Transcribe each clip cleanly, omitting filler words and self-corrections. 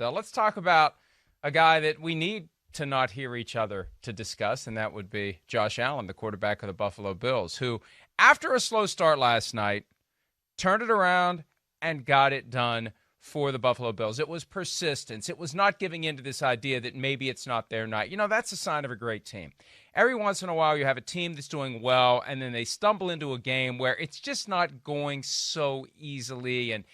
Let's talk about a guy that we need to not hear each other to discuss, and that would be Josh Allen, the quarterback of the Buffalo Bills, who, after a slow start last night, turned it around and got it done for the Buffalo Bills. It was persistence. It was not giving in to this idea that maybe it's not their night. You know, that's a sign of a great team. Every once in a while, you have a team that's doing well, and then they stumble into a game where it's just not going so easily, and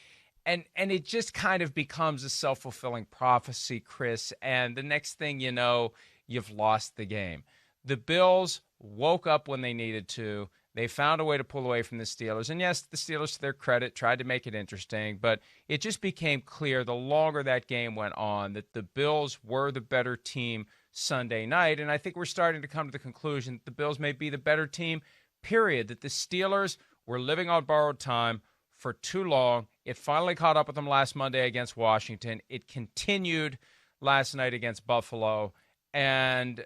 it just kind of becomes a self-fulfilling prophecy, Chris. And the next thing you know, you've lost the game. The Bills woke up when they needed to. They found a way to pull away from the Steelers. And yes, the Steelers, to their credit, tried to make it interesting. But it just became clear the longer that game went on that the Bills were the better team Sunday night. And I think we're starting to come to the conclusion that the Bills may be the better team, period. That the Steelers were living on borrowed time for too long. It finally caught up with them last Monday against Washington. It continued last night against Buffalo. And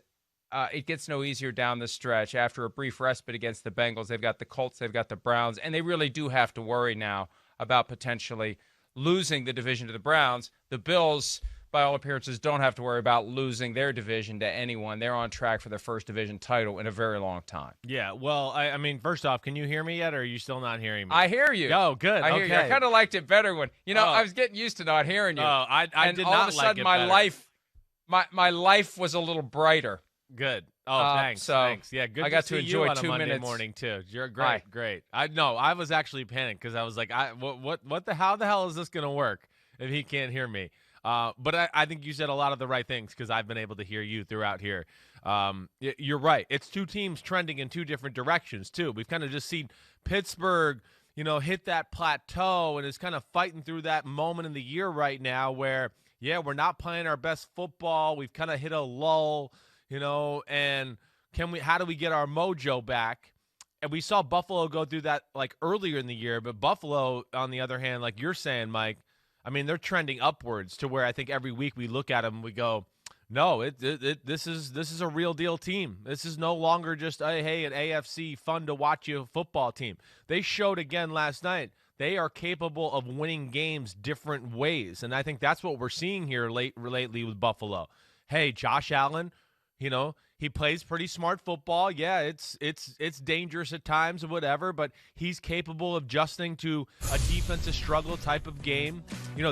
it gets no easier down the stretch. After a brief respite against the Bengals, they've got the Colts, they've got the Browns, and they really do have to worry now about potentially losing the division to the Browns. The Bills, by all appearances, don't have to worry about losing their division to anyone. They're on track for their first division title in a very long time. Yeah, well, I mean, first off, can you hear me yet, or are you still not hearing me? I hear you. Oh, good. I hear you. I kind of liked it better when, I was getting used to not hearing you. Oh, I and did all not of a sudden, like it better. my life was a little brighter. Good. Oh, thanks. Thanks. Yeah, good. I got to to see enjoy you on 2 a Monday minutes. morning too. You're great. Hi. Great. I was actually panicked because I was like, how the hell is this going to work if he can't hear me? But I think you said a lot of the right things because I've been able to hear you throughout here. You're right. It's two teams trending in two different directions too. We've kind of just seen Pittsburgh, hit that plateau and is kind of fighting through that moment in the year right now where, yeah, we're not playing our best football. We've kind of hit a lull. And how do we get our mojo back? And we saw Buffalo go through that like earlier in the year, but Buffalo, on the other hand, like you're saying, Mike, I mean, they're trending upwards to where I think every week we look at them and we go, no, this is a real deal team. This is no longer just hey, an AFC fun to watch you football team. They showed again last night they are capable of winning games different ways, and I think that's what we're seeing here lately with Buffalo. Hey, Josh Allen. He plays pretty smart football. Yeah, it's dangerous at times or whatever, but he's capable of adjusting to a defensive struggle type of game.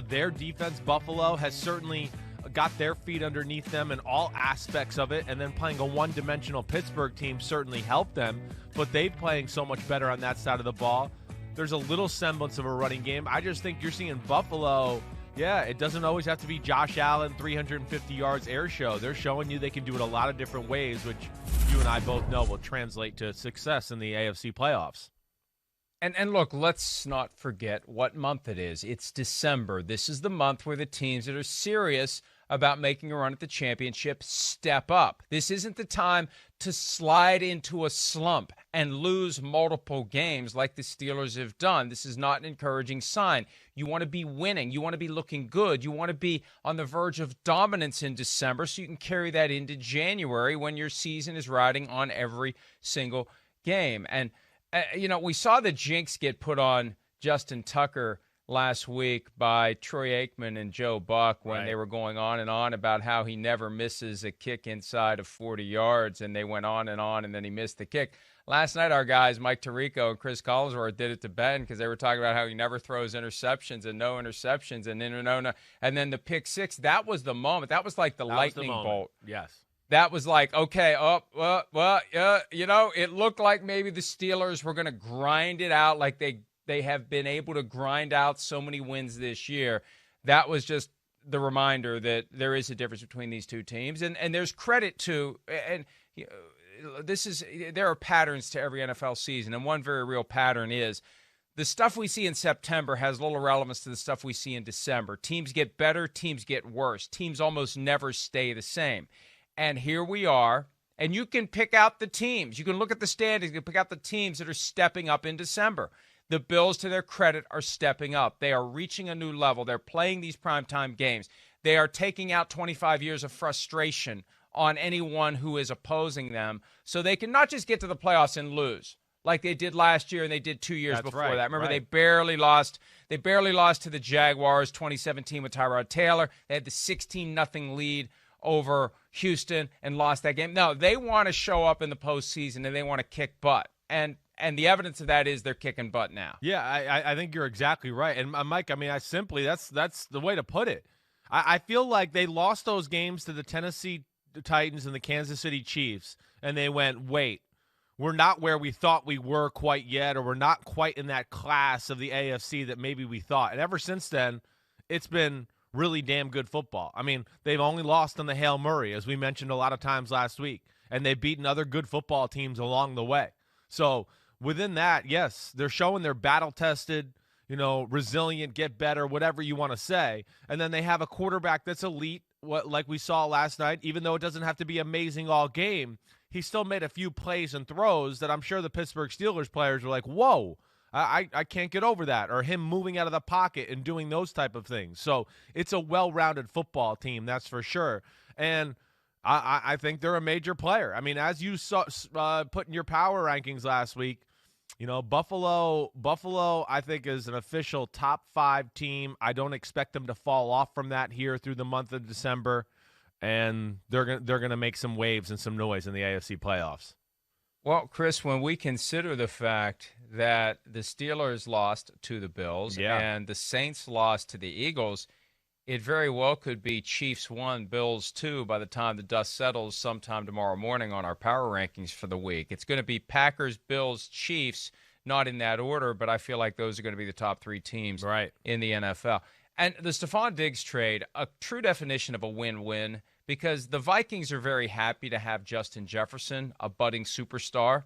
Their defense, Buffalo, has certainly got their feet underneath them in all aspects of it, and then playing a one-dimensional Pittsburgh team certainly helped them, but they're playing so much better on that side of the ball. There's a little semblance of a running game. I just think you're seeing Buffalo. Yeah, it doesn't always have to be Josh Allen, 350 yards air show. They're showing you they can do it a lot of different ways, which you and I both know will translate to success in the AFC playoffs. And look, let's not forget what month it is. It's December. This is the month where the teams that are serious about making a run at the championship step up. This isn't the time to slide into a slump and lose multiple games like the Steelers have done. This is not an encouraging sign. You want to be winning. You want to be looking good. You want to be on the verge of dominance in December so you can carry that into January when your season is riding on every single game. And we saw the jinx get put on Justin Tucker last week by Troy Aikman and Joe Buck when they were going on and on about how he never misses a kick inside of 40 yards, and they went on, and then he missed the kick. Last night, our guys, Mike Tirico and Chris Collinsworth, did it to Ben because they were talking about how he never throws interceptions and no interceptions and then the pick six. That was the moment. That was like the lightning bolt. Yes. That was like, okay, it looked like maybe the Steelers were going to grind it out like they have been able to grind out so many wins this year. That was just the reminder that there is a difference between these two teams. And there's credit to, and there are patterns to every NFL season. And one very real pattern is the stuff we see in September has little relevance to the stuff we see in December. Teams get better, teams get worse. Teams almost never stay the same. And here we are, and you can pick out the teams. You can look at the standings. You can pick out the teams that are stepping up in December. The Bills, to their credit, are stepping up. They are reaching a new level. They're playing these primetime games. They are taking out 25 years of frustration on anyone who is opposing them so they can not just get to the playoffs and lose, like they did last year and they did 2 years That's before right, that. Remember, right. they barely lost. They barely lost to the Jaguars 2017 with Tyrod Taylor. They had the 16-0 lead over Houston and lost that game. No, they want to show up in the postseason and they want to kick butt. And the evidence of that is they're kicking butt now. Yeah, I think you're exactly right. And Mike, I mean, that's the way to put it. I feel like they lost those games to the Tennessee Titans and the Kansas City Chiefs, and they went, wait, we're not where we thought we were quite yet, or we're not quite in that class of the AFC that maybe we thought. And ever since then, it's been really damn good football. I mean, they've only lost on the Hail Murray, as we mentioned a lot of times last week, and they've beaten other good football teams along the way. So within that, yes, they're showing they're battle-tested, resilient, get better, whatever you want to say. And then they have a quarterback that's elite, like we saw last night. Even though it doesn't have to be amazing all game, he still made a few plays and throws that I'm sure the Pittsburgh Steelers players were like, whoa, I can't get over that, or him moving out of the pocket and doing those type of things. So it's a well-rounded football team, that's for sure. And I think they're a major player. I mean, as you saw put in your power rankings last week, Buffalo, I think, is an official top 5 team. I don't expect them to fall off from that here through the month of December, and they're gonna make some waves and some noise in the AFC playoffs. Well, Chris, when we consider the fact that the Steelers lost to the Bills and the Saints lost to the Eagles, it very well could be Chiefs 1, Bills 2 by the time the dust settles sometime tomorrow morning on our power rankings for the week. It's going to be Packers, Bills, Chiefs, not in that order, but I feel like those are going to be the top 3 teams in the NFL. And the Stephon Diggs trade, a true definition of a win-win, because the Vikings are very happy to have Justin Jefferson, a budding superstar,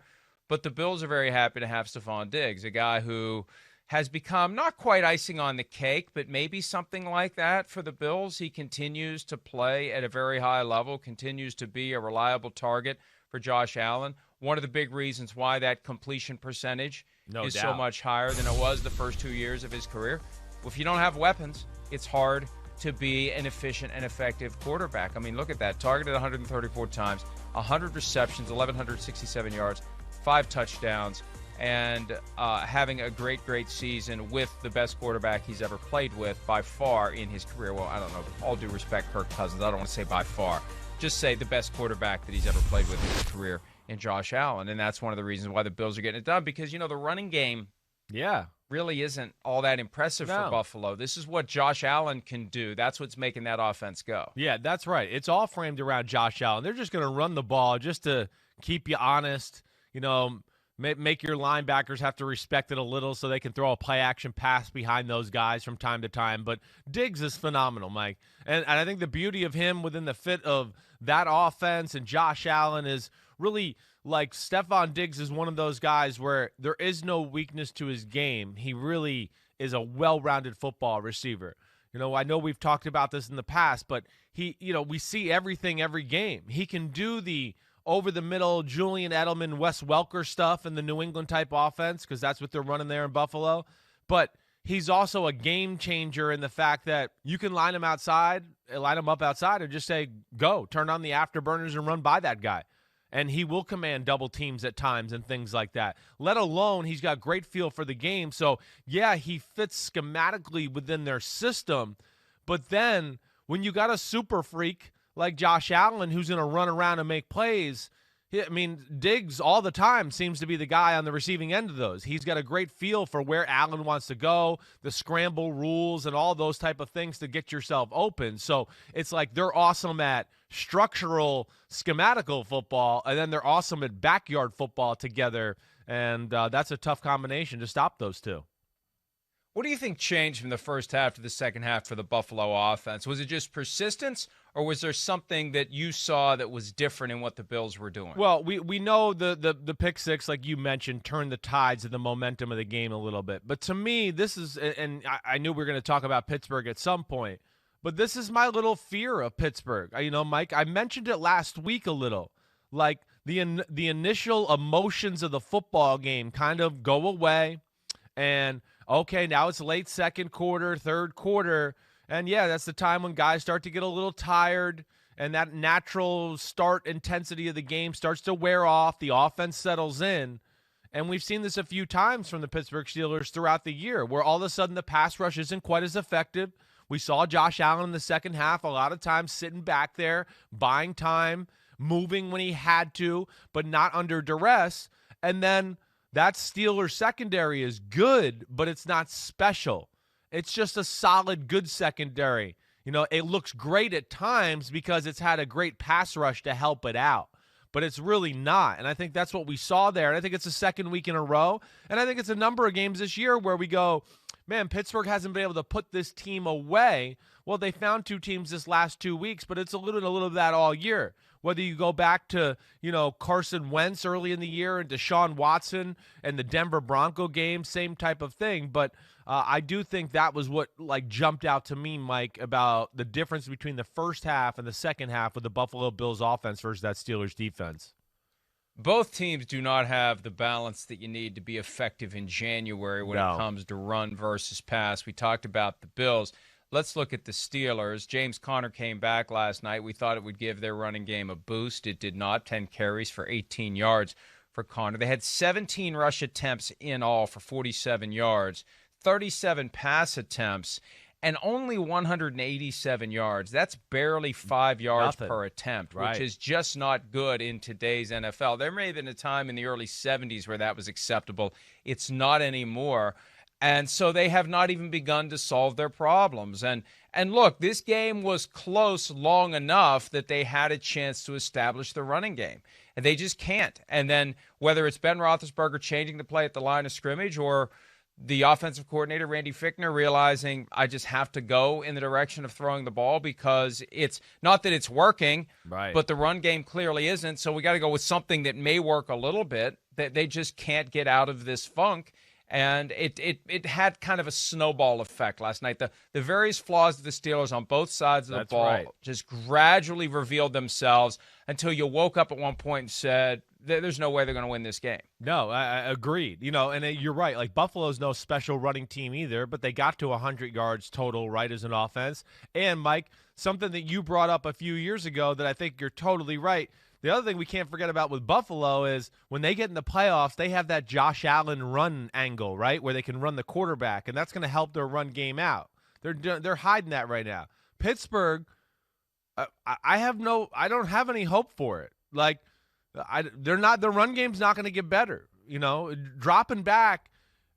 but the Bills are very happy to have Stephon Diggs, a guy who has become not quite icing on the cake, but maybe something like that for the Bills. He continues to play at a very high level, continues to be a reliable target for Josh Allen. One of the big reasons why that completion percentage is so much higher than it was the first 2 years of his career. Well, if you don't have weapons, it's hard to be an efficient and effective quarterback. I mean, look at that. Targeted 134 times, 100 receptions, 1,167 yards, 5 touchdowns, and having a great season with the best quarterback he's ever played with by far in his career. Well, I don't know. All due respect, Kirk Cousins. I don't want to say by far. Just say the best quarterback that he's ever played with in his career in Josh Allen. And that's one of the reasons why the Bills are getting it done, because, the running game really isn't all that impressive for Buffalo. This is what Josh Allen can do. That's what's making that offense go. Yeah, that's right. It's all framed around Josh Allen. They're just going to run the ball just to keep you honest, make your linebackers have to respect it a little so they can throw a play-action pass behind those guys from time to time. But Diggs is phenomenal, Mike. And I think the beauty of him within the fit of that offense and Josh Allen is really like Stephon Diggs is one of those guys where there is no weakness to his game. He really is a well-rounded football receiver. I know we've talked about this in the past, but we see everything every game. He can do the over-the-middle Julian Edelman, Wes Welker stuff in the New England type offense, because that's what they're running there in Buffalo. But he's also a game changer in the fact that you can line him up outside and just say, go, turn on the afterburners and run by that guy. And he will command double teams at times and things like that. Let alone he's got great feel for the game. So, yeah, he fits schematically within their system. But then when you got a super freak like Josh Allen who's going to run around and make plays, Diggs all the time seems to be the guy on the receiving end of those. He's got a great feel for where Allen wants to go, the scramble rules, and all those type of things to get yourself open. So it's like they're awesome at structural, schematical football, and then they're awesome at backyard football together, and that's a tough combination to stop those two. What do you think changed from the first half to the second half for the Buffalo offense? Was it just persistence, or was there something that you saw that was different in what the Bills were doing? Well, we know the pick six, like you mentioned, turned the tides of the momentum of the game a little bit. But to me, this is, and I knew we were going to talk about Pittsburgh at some point, but this is my little fear of Pittsburgh. Mike, I mentioned it last week a little. Like the initial emotions of the football game kind of go away, and okay, now it's late second quarter, third quarter, and yeah, that's the time when guys start to get a little tired, and that natural start intensity of the game starts to wear off. The offense settles in, And we've seen this a few times from the Pittsburgh Steelers throughout the year, where all of a sudden the pass rush isn't quite as effective. We saw Josh Allen in the second half a lot of times sitting back there, buying time, moving when he had to, but not under duress. And then that Steelers secondary is good, but it's not special. It's just a solid, good secondary. You know, it looks great at times because it's had a great pass rush to help it out, but it's really not. And I think that's what we saw there. And I think it's the second week in a row. And I think it's a number of games this year where we go, man, Pittsburgh hasn't been able to put this team away. Well, they found two teams this last 2 weeks, but it's a little of that all year. Whether you go back to, Carson Wentz early in the year and Deshaun Watson and the Denver Bronco game, same type of thing. But I do think that was what jumped out to me, Mike, about the difference between the first half and the second half with the Buffalo Bills offense versus that Steelers defense. Both teams do not have the balance that you need to be effective in January when it comes to run versus pass. We talked about the Bills. Let's look at the Steelers. James Conner came back last night. We thought it would give their running game a boost. It did not. 10 carries for 18 yards for Conner. They had 17 rush attempts in all for 47 yards, 37 pass attempts, and only 187 yards. That's barely 5 yards per attempt, which is just not good in today's NFL. There may have been a time in the early 70s where that was acceptable. It's not anymore. And so they have not even begun to solve their problems. And look, this game was close long enough that they had a chance to establish the running game. And they just can't. And then whether it's Ben Roethlisberger changing the play at the line of scrimmage or the offensive coordinator, Randy Fichtner, realizing I just have to go in the direction of throwing the ball because it's not that it's working, but the run game clearly isn't. So we got to go with something that may work a little bit, that they just can't get out of this funk. And it had kind of a snowball effect last night. The various flaws of the Steelers on both sides of the ball just gradually revealed themselves until you woke up at one point and said, there's no way they're going to win this game. No, I agreed. And you're right. Buffalo's no special running team either, but they got to 100 yards total, as an offense. And, Mike, something that you brought up a few years ago that I think you're totally right. The other thing we can't forget about with Buffalo is when they get in the playoffs, they have that Josh Allen run angle, where they can run the quarterback, and that's going to help their run game out. They're hiding that right now. Pittsburgh, I don't have any hope for it. Their run game's not going to get better. Dropping back,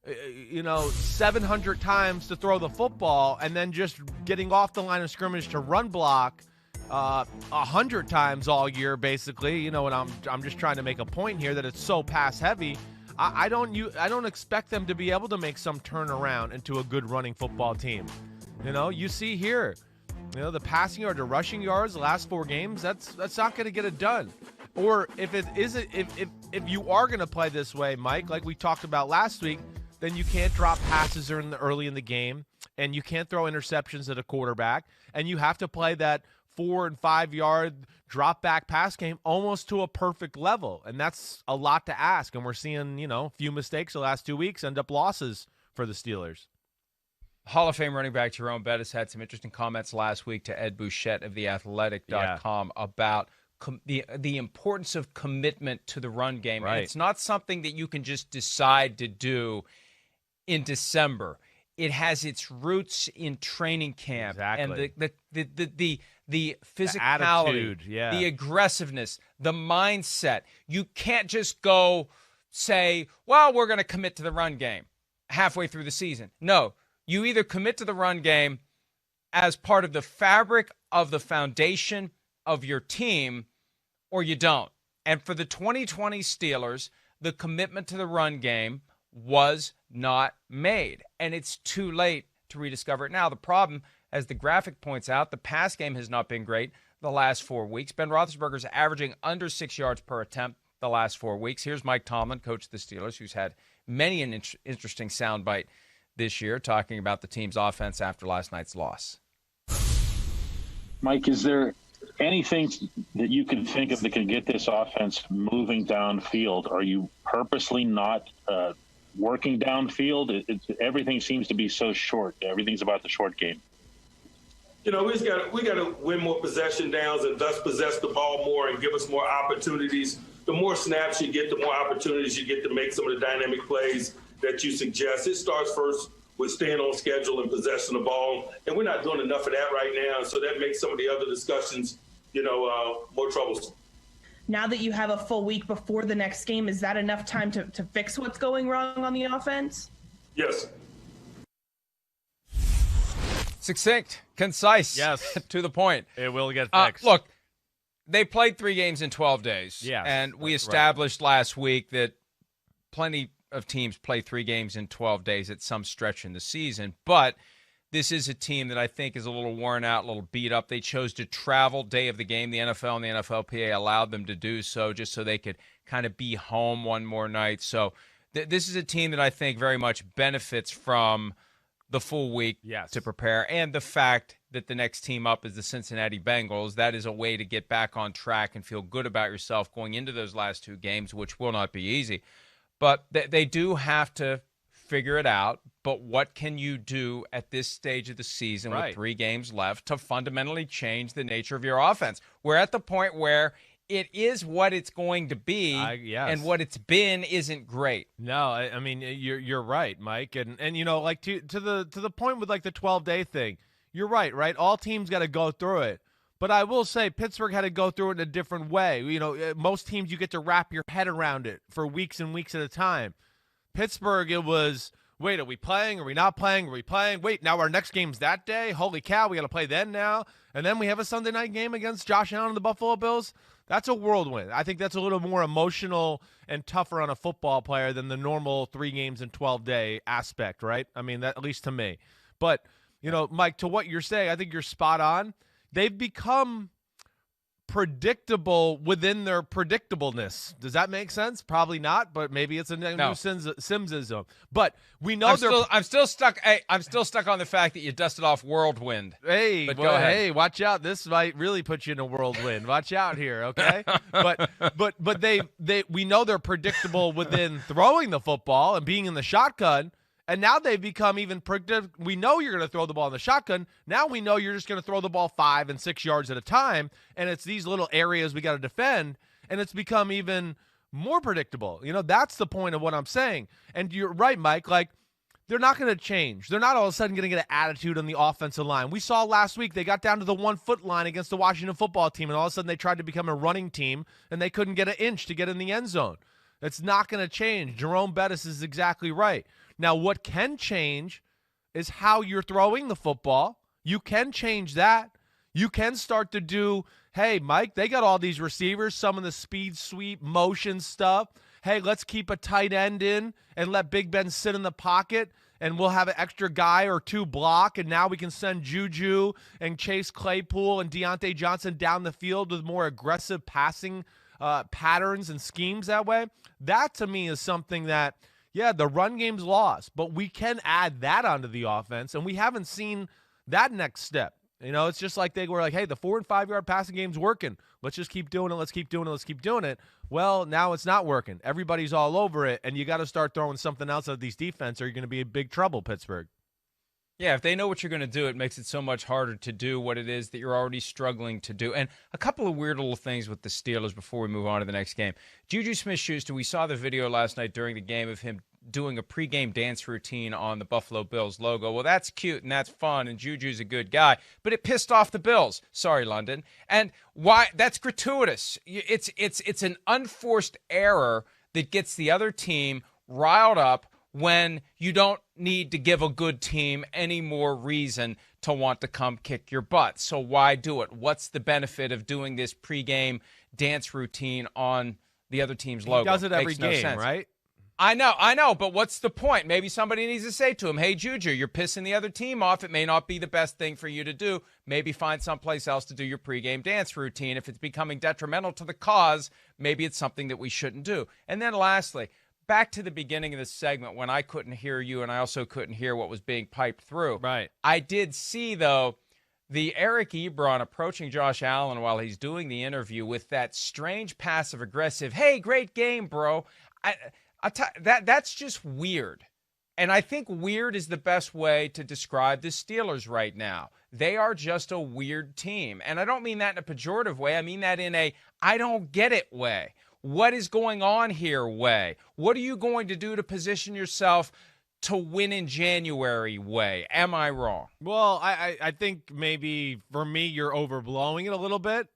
700 times to throw the football, and then just getting off the line of scrimmage to run block 100 times all year, basically. And I'm just trying to make a point here that it's so pass heavy. I don't expect them to be able to make some turnaround into a good running football team. You see here, the passing yard to rushing yards the last 4 games. That's not going to get it done. Or if you are going to play this way, Mike, like we talked about last week, then you can't drop passes early in the game, and you can't throw interceptions at a quarterback, and you have to play that 4 and 5 yard drop back pass game almost to a perfect level. And that's a lot to ask. And we're seeing, a few mistakes the last 2 weeks end up losses for the Steelers. Hall of Fame running back Jerome Bettis had some interesting comments last week to Ed Bouchette of theathletic.com about the importance of commitment to the run game. And it's not something that you can just decide to do in December. It has its roots in training camp and the physicality, the aggressiveness, the mindset. You can't just go say, well, we're going to commit to the run game halfway through the season. No, you either commit to the run game as part of the fabric of the foundation of your team or you don't. And for the 2020 Steelers, the commitment to the run game was not made, and it's too late to rediscover it now. The problem, as the graphic points out, the pass game has not been great the last 4 weeks. Ben Roethlisberger's averaging under 6 yards per attempt the last 4 weeks. Here's Mike Tomlin, coach of the Steelers, who's had many an interesting soundbite this year, talking about the team's offense after last night's loss. Mike, is there anything that you can think of that can get this offense moving downfield? Are you purposely not working downfield? Everything seems to be so short. Everything's about the short game. We got to win more possession downs and thus possess the ball more and give us more opportunities the more snaps you get, the more opportunities you get to make some of the dynamic plays that you suggest. It starts first with staying on schedule and possessing the ball, and we're not doing enough of that right now, so that makes some of the other discussions, more troublesome. Now that you have a full week before the next game, is that enough time to fix what's going wrong on the offense? Yes. Succinct, concise, yes, to the point. It will get fixed. Look, they played 3 games in 12 days. Yes, and we established last week that plenty of teams play 3 games in 12 days at some stretch in the season. But this is a team that I think is a little worn out, a little beat up. They chose to travel day of the game. The NFL and the NFLPA allowed them to do so just so they could kind of be home one more night. So this is a team that I think very much benefits from the full week to prepare, and the fact that the next team up is the Cincinnati Bengals. That is a way to get back on track and feel good about yourself going into those last 2 games, which will not be easy. But they do have to figure it out. But what can you do at this stage of the season with 3 games left to fundamentally change the nature of your offense? We're at the point where it is what it's going to be, and what it's been isn't great. No, I mean you're right, Mike, and like to the point with like the 12-day thing. You're right. All teams got to go through it, but I will say Pittsburgh had to go through it in a different way. Most teams you get to wrap your head around it for weeks and weeks at a time. Pittsburgh, it was, wait, are we playing? Are we not playing? Are we playing? Wait, now our next game's that day? Holy cow, we got to play then now. And then we have a Sunday night game against Josh Allen and the Buffalo Bills. That's a whirlwind. I think that's a little more emotional and tougher on a football player than the normal 3 games in 12-day aspect, right? I mean, that, at least to me. But, Mike, to what you're saying, I think you're spot on. They've become predictable within their predictableness. Does that make sense? Probably not, but maybe it's a new Simmsism. But we know I'm still stuck. Hey, I'm still stuck on the fact that you dusted off whirlwind. Hey, but go ahead. Hey, watch out! This might really put you in a whirlwind. Watch out here, okay? but we know they're predictable within throwing the football and being in the shotgun. And now they've become even predictive. We know you're going to throw the ball in the shotgun. Now we know you're just going to throw the ball 5 and 6 yards at a time. And it's these little areas we got to defend. And it's become even more predictable. That's the point of what I'm saying. And you're right, Mike. Like, they're not going to change. They're not all of a sudden going to get an attitude on the offensive line. We saw last week they got down to the 1-foot line against the Washington football team. And all of a sudden they tried to become a running team. And they couldn't get an inch to get in the end zone. It's not going to change. Jerome Bettis is exactly right. Now, what can change is how you're throwing the football. You can change that. You can start to do, hey, Mike, they got all these receivers, some of the speed sweep, motion stuff. Hey, let's keep a tight end in and let Big Ben sit in the pocket, and we'll have an extra guy or 2 block, and now we can send Juju and Chase Claypool and Deontay Johnson down the field with more aggressive passing patterns and schemes that way. That, to me, is something that, yeah, the run game's lost, but we can add that onto the offense, and we haven't seen that next step. It's just like they were like, hey, the 4- and 5-yard passing game's working. Let's just keep doing it. Let's keep doing it. Let's keep doing it. Well, now it's not working. Everybody's all over it, and you got to start throwing something else at these defense, or you're going to be in big trouble, Pittsburgh. Yeah, if they know what you're going to do, it makes it so much harder to do what it is that you're already struggling to do. And a couple of weird little things with the Steelers before we move on to the next game. Juju Smith-Schuster, we saw the video last night during the game of him doing a pregame dance routine on the Buffalo Bills logo. Well, that's cute and that's fun, and Juju's a good guy, but it pissed off the Bills. Sorry, London. And why? That's gratuitous. It's an unforced error that gets the other team riled up when you don't need to give a good team any more reason to want to come kick your butt. So why do it? What's the benefit of doing this pregame dance routine on the other team's logo? He does it every game, sense. Right? I know, but what's the point? Maybe somebody needs to say to him, hey, Juju, you're pissing the other team off. It may not be the best thing for you to do. Maybe find someplace else to do your pregame dance routine. If it's becoming detrimental to the cause, maybe it's something that we shouldn't do. And then lastly, back to the beginning of the segment when I couldn't hear you and I also couldn't hear what was being piped through. Right. I did see, though, the Eric Ebron approaching Josh Allen while he's doing the interview with that strange passive-aggressive, hey, great game, bro. That's just weird. And I think weird is the best way to describe the Steelers right now. They are just a weird team. And I don't mean that in a pejorative way. I mean that in a I don't get it way. What is going on here, Way? What are you going to do to position yourself to win in January, Way? Am I wrong? Well, I think maybe for me, you're overblowing it a little bit.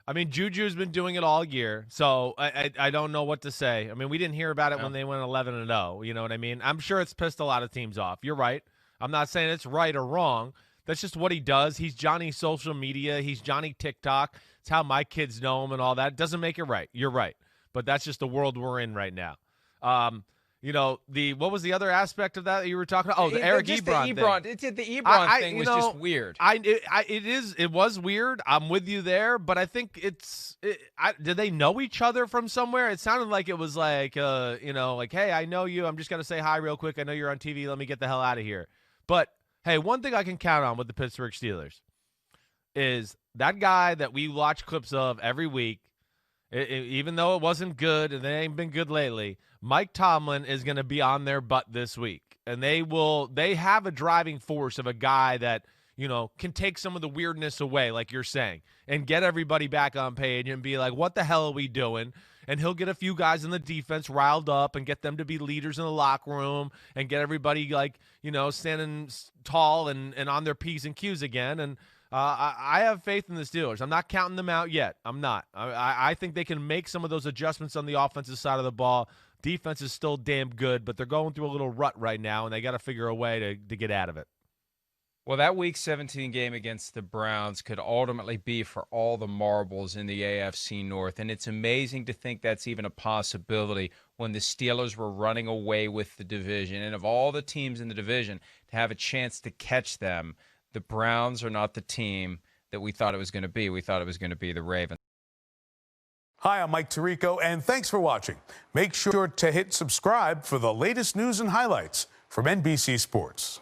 I mean, Juju's been doing it all year, so I don't know what to say. I mean, we didn't hear about it when they went 11-0. You know what I mean? I'm sure it's pissed a lot of teams off. You're right. I'm not saying it's right or wrong. That's just what he does. He's Johnny social media. He's Johnny TikTok. It's how my kids know him and all that. It doesn't make it right. You're right. But that's just the world we're in right now. What was the other aspect of that you were talking about? Oh, the Eric Ebron thing. The Ebron thing was just weird. It was weird. I'm with you there, but I think did they know each other from somewhere? It sounded like it was like, hey, I know you. I'm just going to say hi real quick. I know you're on TV. Let me get the hell out of here. But, hey, one thing I can count on with the Pittsburgh Steelers is that guy that we watch clips of every week, even though it wasn't good and they ain't been good lately, Mike Tomlin is going to be on their butt this week. And they have a driving force of a guy that, can take some of the weirdness away, like you're saying, and get everybody back on page and be like, what the hell are we doing? And he'll get a few guys in the defense riled up and get them to be leaders in the locker room and get everybody standing tall and on their P's and Q's again. And I have faith in the Steelers. I'm not counting them out yet. I'm not. I think they can make some of those adjustments on the offensive side of the ball. Defense is still damn good, but they're going through a little rut right now, and they got to figure a way to get out of it. Well, that Week 17 game against the Browns could ultimately be for all the marbles in the AFC North, and it's amazing to think that's even a possibility when the Steelers were running away with the division. And of all the teams in the division, to have a chance to catch them, the Browns are not the team that we thought it was going to be. We thought it was going to be the Ravens. Hi, I'm Mike Tirico, and thanks for watching. Make sure to hit subscribe for the latest news and highlights from NBC Sports.